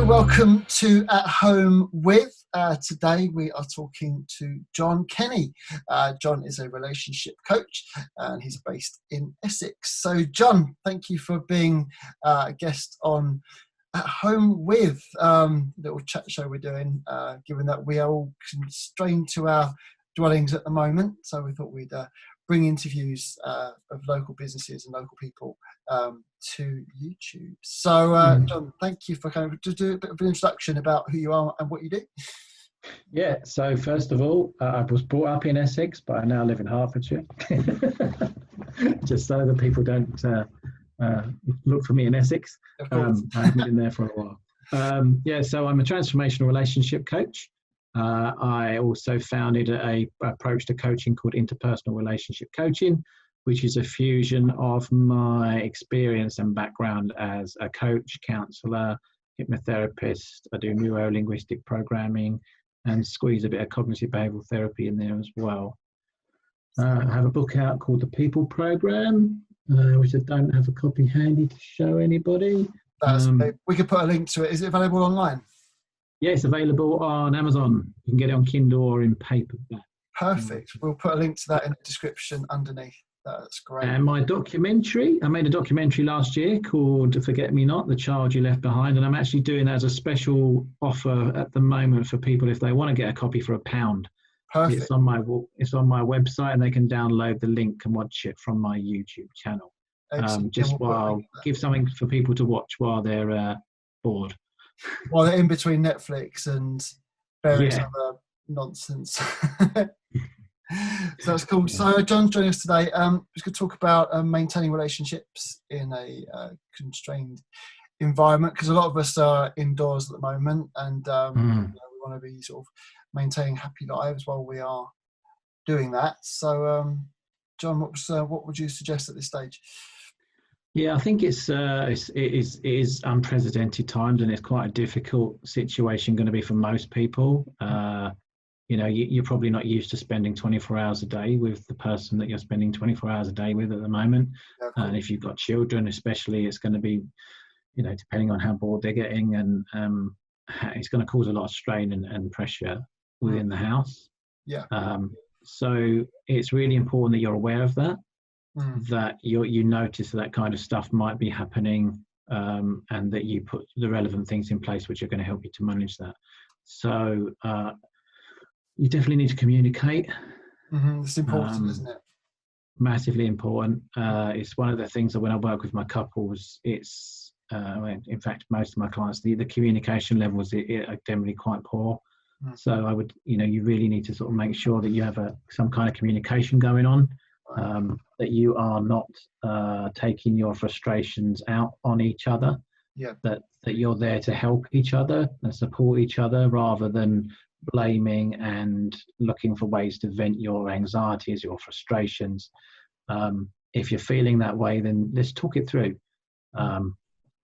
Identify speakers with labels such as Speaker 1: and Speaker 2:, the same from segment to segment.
Speaker 1: So welcome to At Home With. Today we are talking to John Kenny. John is a relationship coach and he's based in Essex. So John, thank you for being a guest on At Home With, little chat show we're doing, given that we are all constrained to our dwellings at the moment. So we thought we'd bring interviews of local businesses and local people to YouTube. So John, thank you for coming. Just do a bit of an introduction about who you are and what you do.
Speaker 2: Yeah, so first of all, I was brought up in Essex, but I now live in Hertfordshire. Just so that people don't look for me in Essex. I've been in there for a while. So I'm a transformational relationship coach. I also founded a approach to coaching called interpersonal relationship coaching, which is a fusion of my experience and background as a coach, counsellor, hypnotherapist. I do neuro-linguistic programming and squeeze a bit of cognitive behavioural therapy in there as well. I have a book out called the P.E.O.P.L.E Programme, which I don't have a copy handy to show anybody.
Speaker 1: We could put a link to it. Is it available online?
Speaker 2: Yeah, it's available on Amazon. You can get it on Kindle or in paperback.
Speaker 1: Perfect. We'll put a link to that in the description underneath. That's great.
Speaker 2: And my documentary, I made a documentary last year called Forget Me Not, The Child You Left Behind. And I'm actually doing that as a special offer at the moment for people if they want to get a copy for £1.
Speaker 1: Perfect.
Speaker 2: It's on my website and they can download the link and watch it from my YouTube channel. Give something for people to watch while they're bored.
Speaker 1: While they're in between Netflix and various other nonsense. So that's cool. So John's joining us today. We're going to talk about maintaining relationships in a constrained environment, because a lot of us are indoors at the moment, and we want to be sort of maintaining happy lives while we are doing that. So John, what would you suggest at this stage?
Speaker 2: Yeah, I think it is unprecedented times, and it's quite a difficult situation going to be for most people. You're probably not used to spending 24 hours a day with the person that you're spending 24 hours a day with at the moment. Yeah, cool. And if you've got children, especially, it's going to be, depending on how bored they're getting, and it's going to cause a lot of strain and pressure within the house.
Speaker 1: Yeah.
Speaker 2: So it's really important that you're aware of that. That you notice that kind of stuff might be happening, and that you put the relevant things in place which are going to help you to manage that. So you definitely need to communicate.
Speaker 1: It's important, isn't it?
Speaker 2: Massively important. It's one of the things that when I work with my couples, it's in fact most of my clients, the communication levels are generally quite poor. So I would, you really need to sort of make sure that you have some kind of communication going on. That you are not taking your frustrations out on each other. Yeah. That you're there to help each other and support each other, rather than blaming and looking for ways to vent your anxieties, your frustrations. If you're feeling that way, then let's talk it through,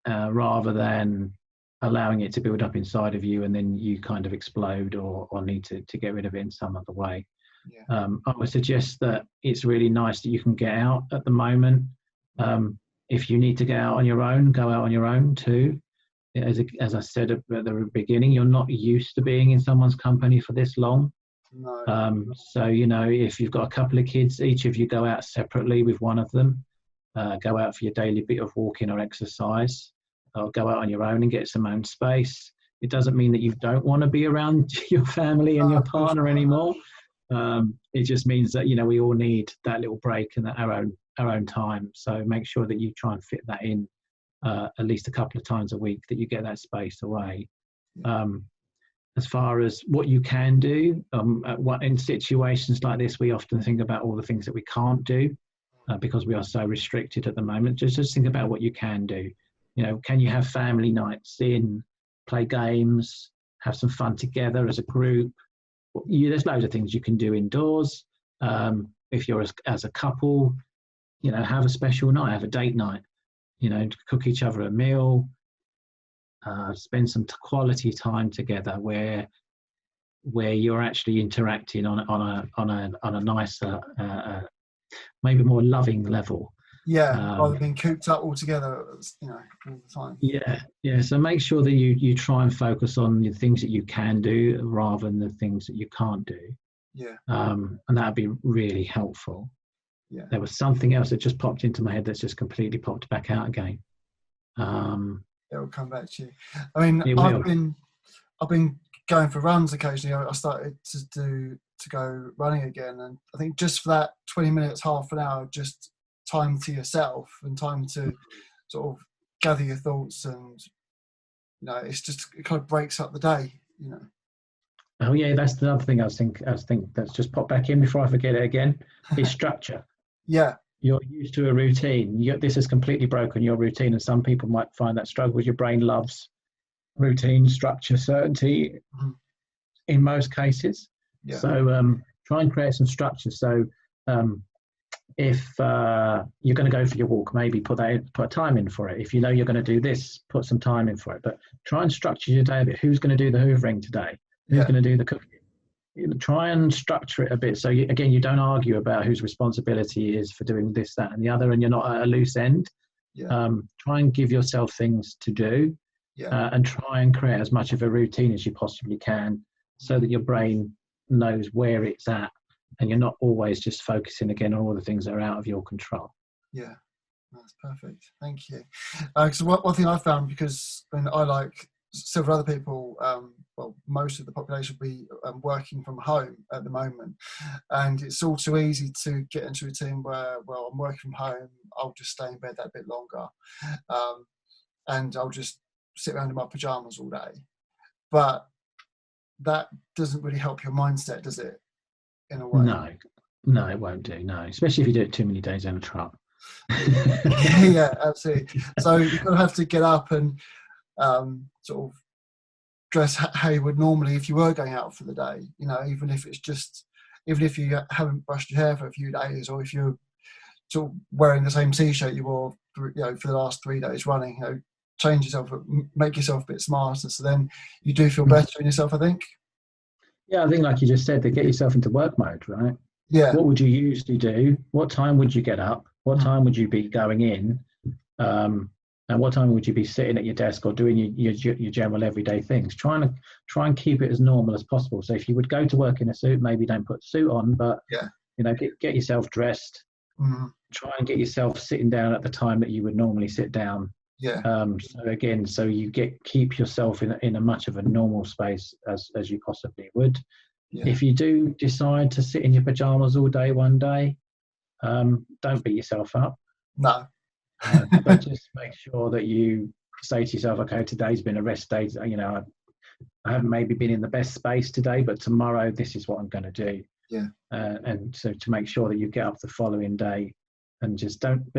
Speaker 2: rather than allowing it to build up inside of you and then you kind of explode or need to get rid of it in some other way. Yeah. I would suggest that it's really nice that you can get out at the moment. If you need to get out on your own, go out on your own too. As I said at the beginning, you're not used to being in someone's company for this long. No. So, if you've got a couple of kids, each of you go out separately with one of them. Go out for your daily bit of walking or exercise, or go out on your own and get some own space. It doesn't mean that you don't want to be around your family and your partner anymore. It just means that we all need that little break and our own time. So make sure that you try and fit that in at least a couple of times a week, that you get that space away. As far as what you can do, in situations like this, we often think about all the things that we can't do because we are so restricted at the moment. Just think about what you can do. Can you have family nights in, play games, have some fun together as a group? There's loads of things you can do indoors. If you're as a couple, have a special night, have a date night, cook each other a meal, spend some quality time together where you're actually interacting on a nicer, maybe more loving level.
Speaker 1: Yeah, rather than being cooped up altogether, you know, all the time.
Speaker 2: Yeah. So make sure that you try and focus on the things that you can do rather than the things that you can't do.
Speaker 1: Yeah.
Speaker 2: And that'd be really helpful.
Speaker 1: Yeah.
Speaker 2: There was something else that just popped into my head that's just completely popped back out again.
Speaker 1: It will come back to you. I mean, I've been going for runs occasionally. I started to go running again, and I think just for that 20 minutes, half an hour, just time to yourself and time to sort of gather your thoughts, and you know, it kind of breaks up the day, you know.
Speaker 2: Oh yeah, that's the other thing I was think that's just popped back in before I forget it again. Is structure.
Speaker 1: Yeah.
Speaker 2: You're used to a routine. This has completely broken your routine, and some people might find that struggle. Your brain loves routine, structure, certainty. Mm-hmm. In most cases. Yeah. So try and create some structure. So if you're going to go for your walk, maybe put a time in for it. If you know you're going to do this, put some time in for it. But try and structure your day a bit. Who's going to do the hoovering today? Who's going to do the cooking? Try and structure it a bit. So you don't argue about whose responsibility is for doing this, that, and the other, and you're not at a loose end. Yeah. Try and give yourself things to do, and try and create as much of a routine as you possibly can, so that your brain knows where it's at, and you're not always just focusing again on all the things that are out of your control.
Speaker 1: Yeah, that's perfect. Thank you. So one thing I found, because I like several other people, well, most of the population will be working from home at the moment, and it's all too easy to get into a routine where, well, I'm working from home, I'll just stay in bed that bit longer, and I'll just sit around in my pajamas all day. But that doesn't really help your mindset, does it? In a way.
Speaker 2: No, it won't do. No, especially if you do it too many days in a truck.
Speaker 1: Yeah, absolutely. So you're going to have to get up and sort of dress how you would normally if you were going out for the day. You know, even if you haven't brushed your hair for a few days, or if you're sort of wearing the same t-shirt you wore, you know, for the last 3 days running. You know, change yourself, make yourself a bit smarter, so then you do feel better in yourself, I think.
Speaker 2: Yeah, I think like you just said, to get yourself into work mode, right?
Speaker 1: Yeah.
Speaker 2: What would you usually do? What time would you get up? What time would you be going in? And what time would you be sitting at your desk or doing your general everyday things? Try and keep it as normal as possible. So if you would go to work in a suit, maybe don't put a suit on, but you know, get yourself dressed. Mm-hmm. Try and get yourself sitting down at the time that you would normally sit down.
Speaker 1: Yeah.
Speaker 2: So you keep yourself in a much of a normal space as you possibly would. Yeah. If you do decide to sit in your pajamas all day one day, don't beat yourself up.
Speaker 1: No.
Speaker 2: But just make sure that you say to yourself, okay, today's been a rest day. You know, I haven't maybe been in the best space today, but tomorrow this is what I'm going to do.
Speaker 1: Yeah.
Speaker 2: And so to make sure that you get up the following day. And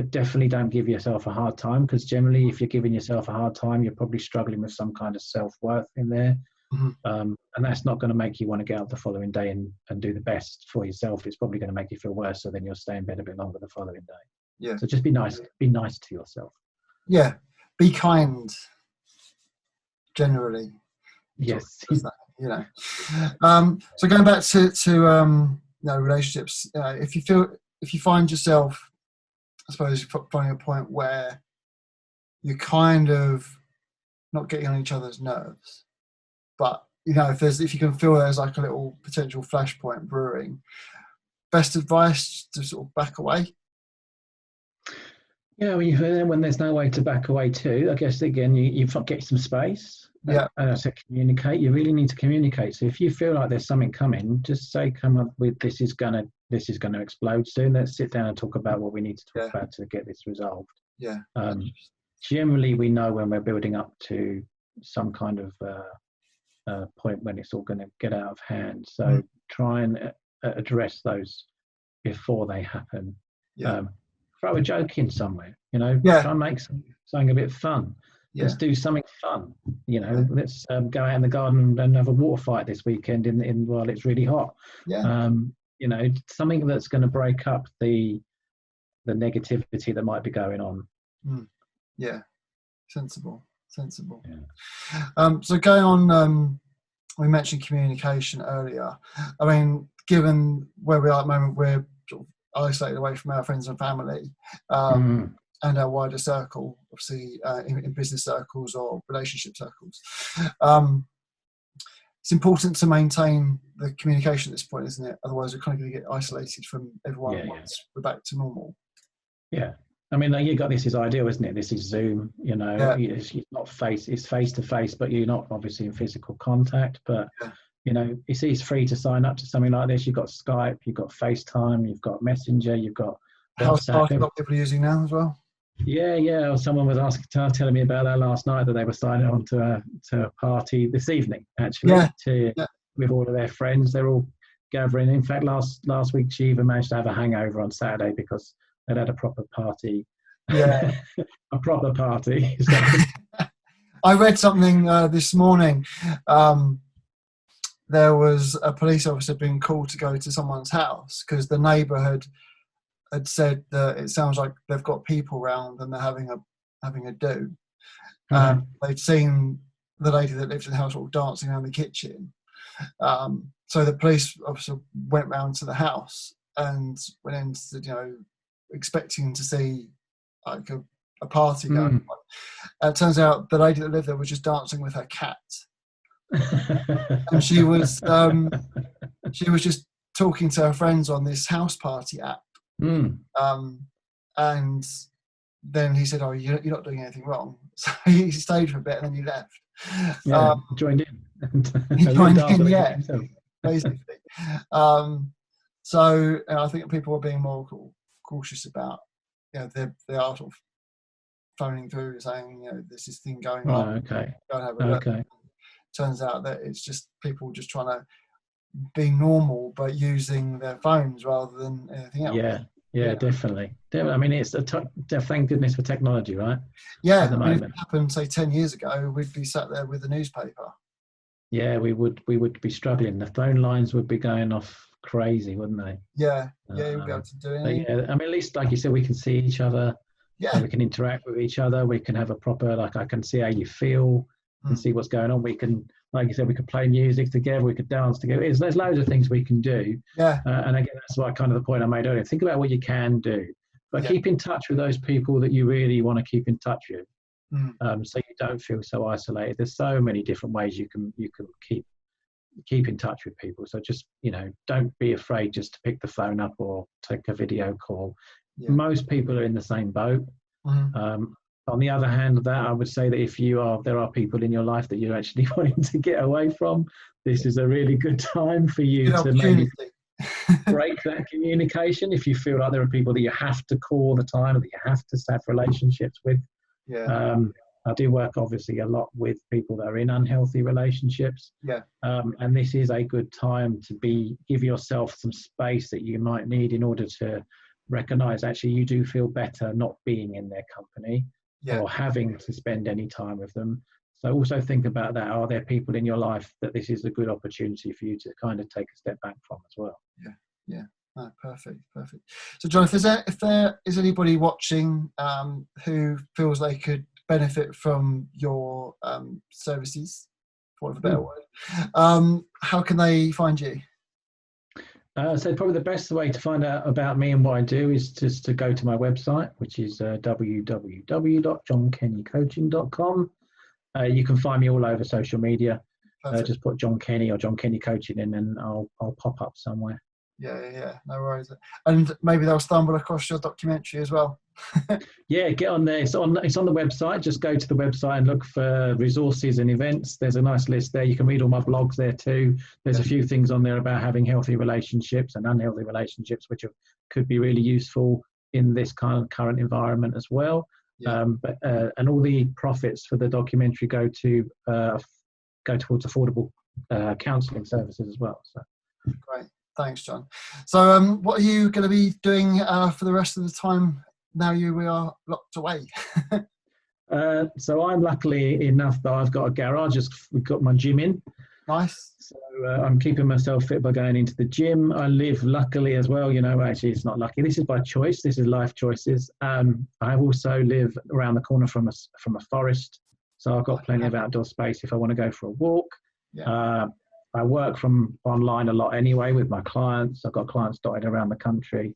Speaker 2: definitely don't give yourself a hard time, because generally if you're giving yourself a hard time, you're probably struggling with some kind of self-worth in there. Mm-hmm. And that's not going to make you want to get up the following day and do the best for yourself. It's probably going to make you feel worse, so then you'll stay in bed a bit longer the following day.
Speaker 1: Yeah.
Speaker 2: So just be nice to yourself.
Speaker 1: Yeah. Be kind, generally.
Speaker 2: Yes.
Speaker 1: You know. So going back to you know, relationships, if you find yourself, I suppose, finding a point where you're kind of not getting on each other's nerves, but you know, if you can feel there's like a little potential flashpoint brewing, best advice to sort of back away.
Speaker 2: Yeah, when there's no way to back away to, I guess again you get some space.
Speaker 1: Yeah.
Speaker 2: And I said communicate. You really need to communicate. So if you feel like there's something coming, just say, come up with this is gonna explode soon. Let's sit down and talk about what we need to talk about to get this resolved.
Speaker 1: Yeah.
Speaker 2: Generally, we know when we're building up to some kind of point when it's all going to get out of hand. So try and address those before they happen.
Speaker 1: Yeah.
Speaker 2: Throw a joke in somewhere. You know.
Speaker 1: Yeah.
Speaker 2: Try and make something a bit fun. Yeah. Let's do something fun. You know, let's go out in the garden and have a water fight this weekend in while it's really hot.
Speaker 1: Yeah.
Speaker 2: You know, something that's going to break up the negativity that might be going on.
Speaker 1: Yeah. Sensible. Yeah. So going on, we mentioned communication earlier. I mean, given where we are at the moment, we're sort of isolated away from our friends and family, and our wider circle, obviously in business circles or relationship circles. It's important to maintain the communication at this point, isn't it? Otherwise, we're kind of going to get isolated from everyone once we're back to normal.
Speaker 2: Yeah. I mean, you got this is ideal, isn't it? This is Zoom, it's not it's face to face, but you're not obviously in physical contact. But, it's free to sign up to something like this. You've got Skype, you've got FaceTime, you've got Messenger, you've got WhatsApp.
Speaker 1: A lot of people are using now as well.
Speaker 2: Yeah. Someone was telling me about that last night, that they were signing on to a party this evening, actually, with all of their friends. They're all gathering. In fact, last week she even managed to have a hangover on Saturday because they'd had a proper party.
Speaker 1: Yeah,
Speaker 2: a proper party. So.
Speaker 1: I read something this morning. There was a police officer being called to go to someone's house because the neighbourhood had said that it sounds like they've got people around and they're having a do. They'd seen the lady that lives in the house all dancing around the kitchen. So the police officer went round to the house and went in, expecting to see like a party going on. It turns out the lady that lived there was just dancing with her cat, and she was just talking to her friends on this house party app. And then he said, "Oh, you're not doing anything wrong." So he stayed for a bit and then he left.
Speaker 2: Joined in.
Speaker 1: He joined in, basically. So I think people are being more cautious about, they are sort of phoning through saying, there's this thing going on.
Speaker 2: Okay.
Speaker 1: Go and have a look. Turns out that it's just people just trying to be normal, but using their phones rather than anything else.
Speaker 2: Yeah, definitely. I mean, it's thank goodness for technology, right?
Speaker 1: Yeah, if it happened, say 10 years ago, we'd be sat there with the newspaper.
Speaker 2: Yeah, we would be struggling. The phone lines would be going off crazy, wouldn't they?
Speaker 1: Yeah, you'll be able to do anything.
Speaker 2: Yeah, I mean, at least, like you said, we can see each other. Yeah, we can interact with each other. We can have a proper, I can see how you feel and see what's going on. We can, like you said, we could play music together. We could dance together. There's loads of things we can do. Yeah. And again, that's why kind of the point I made earlier. Think about what you can do, but keep in touch with those people that you really want to keep in touch with. So you don't feel so isolated. There's so many different ways you can keep in touch with people. So just, don't be afraid just to pick the phone up or take a video call. Yeah. Most people are in the same boat. On the other hand of that, I would say that there are people in your life that you're actually wanting to get away from, this is a really good time for you to maybe break that communication. If you feel like there are people that you have to call all the time, or that you have to have relationships with. I do work obviously a lot with people that are in unhealthy relationships. And this is a good time to give yourself some space that you might need in order to recognize actually you do feel better not being in their company or having to spend any time with them. So also think about that. Are there people in your life that this is a good opportunity for you to kind of take a step back from as well?
Speaker 1: Yeah. Oh, perfect. So John, if there is anybody watching who feels they could benefit from your services, for want of a better word, how can they find you?
Speaker 2: So probably the best way to find out about me and what I do is just to go to my website, which is www.johnkennycoaching.com. You can find me all over social media. Just put John Kenny or John Kenny Coaching in and I'll pop up somewhere.
Speaker 1: Yeah, no worries. And maybe they'll stumble across your documentary as well.
Speaker 2: Yeah, get on there. It's on the website. Just go to the website and look for resources and events. There's a nice list there. You can read all my blogs there too. There's a few things on there about having healthy relationships and unhealthy relationships, which could be really useful in this kind of current environment as well. And all the profits for the documentary go towards affordable counselling services as well. So
Speaker 1: great. Thanks, John. So what are you going to be doing for the rest of the time now we are locked away?
Speaker 2: So I'm luckily enough that I've got a garage. We've got my gym in.
Speaker 1: Nice.
Speaker 2: So I'm keeping myself fit by going into the gym. I live luckily as well. Actually, it's not lucky. This is by choice. This is life choices. I also live around the corner from a forest. So I've got plenty of outdoor space if I want to go for a walk. I work from online a lot anyway with my clients. I've got clients dotted around the country,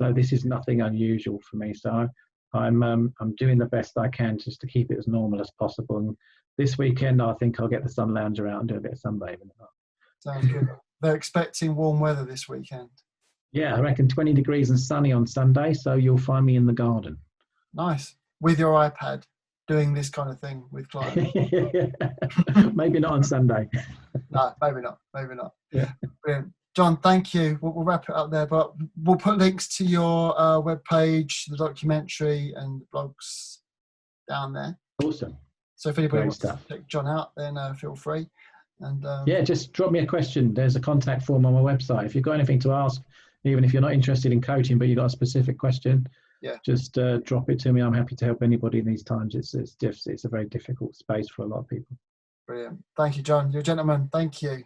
Speaker 2: so this is nothing unusual for me. So I'm doing the best I can just to keep it as normal as possible. And this weekend, I think I'll get the Sun Lounger out and do a bit of sunbathing.
Speaker 1: Sounds good. They're expecting warm weather this weekend.
Speaker 2: Yeah, I reckon 20 degrees and sunny on Sunday, so you'll find me in the garden.
Speaker 1: Nice. With your iPad, doing this kind of thing with clients.
Speaker 2: Maybe not on Sunday.
Speaker 1: No, maybe not. Maybe not.
Speaker 2: Yeah.
Speaker 1: Brilliant. John, thank you. We'll wrap it up there, but we'll put links to your webpage, the documentary, and the blogs down there.
Speaker 2: Awesome.
Speaker 1: So if anybody wants to check John out, then feel free. And
Speaker 2: yeah, just drop me a question. There's a contact form on my website. If you've got anything to ask, even if you're not interested in coaching, but you've got a specific question, just drop it to me. I'm happy to help anybody in these times. It's a very difficult space for a lot of people.
Speaker 1: Brilliant. Thank you, John. You're a gentleman. Thank you.